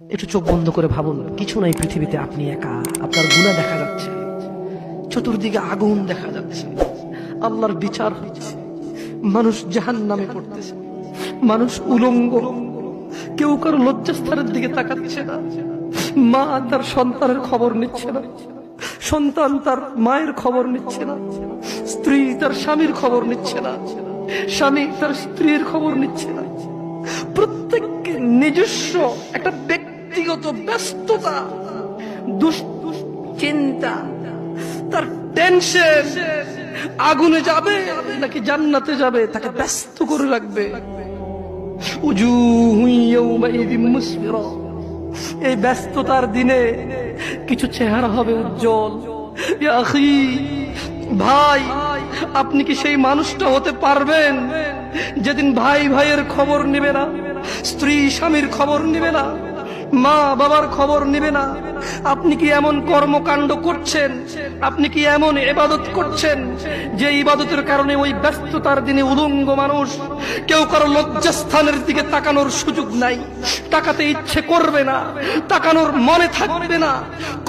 একটু চোখ বন্ধ করে ভাবুন, কিছু নাই পৃথিবীতে, আপনি একা। আপনার গুনাহ দেখা যাচ্ছে, চতুর্দিকে আগুন দেখা যাচ্ছে, আল্লাহর বিচার হচ্ছে, মানুষ জাহান্নামে পড়তেছে, মানুষ উলঙ্গ, কেউ কারো লজ্জাস্থানের দিকে তাকাচ্ছে না, মা তার সন্তানের খবর নিচ্ছে না, সন্তান তার মায়ের খবর নিচ্ছে না, স্ত্রী তার স্বামীর খবর নিচ্ছে না, স্বামী তার স্ত্রীর খবর নিচ্ছে না। প্রত্যেককে নিজস্ব একটা ব্যক্তিগত ব্যস্ততা, দুশ্চিন্তা, তার টেনশন, আগুনে যাবে নাকি জান্নাতে যাবে তাকে ব্যস্ত করে রাখবে। উজুহু ইয়াউমাইযিন মুসফিরা, এই ব্যস্ততার দিনে কিছু চেহারা হবে উজ্জ্বল। ইয়া আখি, ভাই, আপনি কি সেই মানুষটা হতে পারবেন যেদিন ভাই ভাইয়ের খবর নেবে না, স্ত্রী স্বামীর খবর নেবে না, মা বাবার খবর নেবে না? আপনি কি এমন কর্মকাণ্ড করছেন, আপনি কি এমন ইবাদত করছেন যে ইবাদতের কারণে ওই ব্যস্ততার দিনে উলঙ্গ মানুষ, কেউ কারো লজ্জাস্থানের দিকে তাকানোর সুযোগ নাই, তাকাতে ইচ্ছে করবে না, তাকানোর মনে থাকবে না,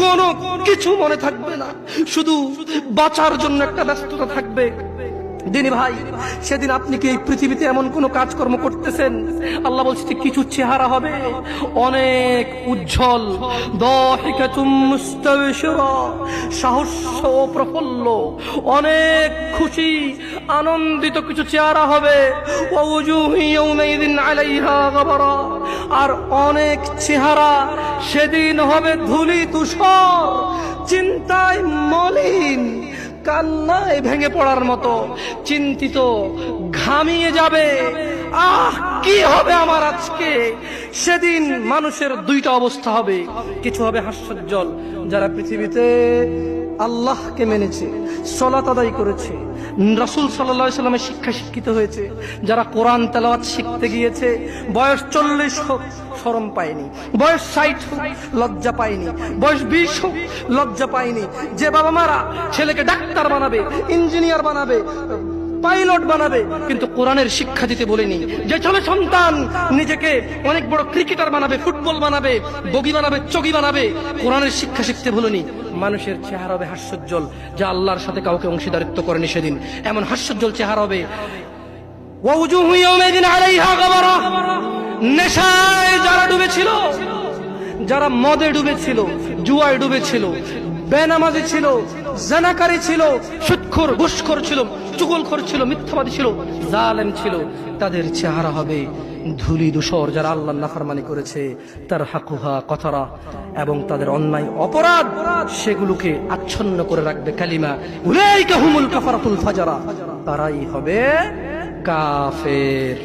কোনো কিছু মনে থাকবে না, শুধু বাঁচার জন্য একটা ব্যস্ততা থাকবে। দিনী ভাই, সেদিন আপনি কি এই পৃথিবীতে এমন কোন কাজকর্ম করতেছেন? আল্লাহ বলছে কিছু চেহারা হবে অনেক উজ্জ্বল, দাহিকাতুম মুস্তাবশিরা, সাহস্য ও প্রফুল্ল, অনেক খুশি আনন্দিত কিছু চেহারা হবে। ওয়া উজুহু ইয়াউমাইযিন আলাইহা গাবারা, আর অনেক চেহারা সেদিন হবে ধূলি ধূসর, চিন্তায় মলিন, কান্নায় ভেঙে পড়ার মতো, চিন্তিত, ঘামিয়ে যাবে। আহ, কি হবে আমার আজকে? সেদিন মানুষের দুইটা অবস্থা হবে, কিছু হবে হাস্যোজ্জ্বল, যারা পৃথিবীতে আল্লাহকে মেনেছে, সালাত আদায় করেছে, রাসূল সাল্লাল্লাহু আলাইহি সাল্লামের শিক্ষা শিক্ষিত হয়েছে, যারা কোরআন তেলাওয়াত শিখতে গিয়েছে, বয়স 40 হোক শরম পায়নি, বয়স 60 হোক লজ্জা পায়নি, বয়স 20 হোক লজ্জা পায়নি। যে বাবা মারা ছেলেকে ডাক্তার বানাবে, ইঞ্জিনিয়ার বানাবে, পাইলট বানাবে, কিন্তু কোরআনের শিক্ষা দিতে বলেনি। যে ছেলে সন্তান নিজেকে অনেক বড় ক্রিকেটার বানাবে, ফুটবল বানাবে, বগি বানাবে, চগি বানাবে, কোরআনের শিক্ষা শিখতে বলেনি। মানুষের চেহারা হবে হাস্যোজ্জ্বল, যা আল্লাহর সাথে কাউকে অংশীদারিত্ব করেনি সেদিন, এমন হাস্যোজ্জ্বল চেহারা হবে। ওয়া উজুহু ইয়াউমাইযিন আলাইহা গাবারা, নেশায় যারা ডুবেছিল, যারা মদে ডুবেছিল, জুয়ায় ডুবেছিল, বেনামাজি ছিল, জানাকারী ছিল, সুদখোর ঘুষখোর ছিল, চুগলখোর ছিল, মিথ্যাবাদী ছিল, জালেম ছিল, তাদের চেহারা হবে ধূলি ধূসর, যারা আল্লাহর নাফরমানি করেছে, তার হাকুহা কথারা, এবং তাদের অন্যায় অপরাধ সেগুলোকে আচ্ছন্ন করে রাখবে কালিমা, উলাইকা হুমুল কাফারাতুল ফাজারা, তারাই হবে কাফের।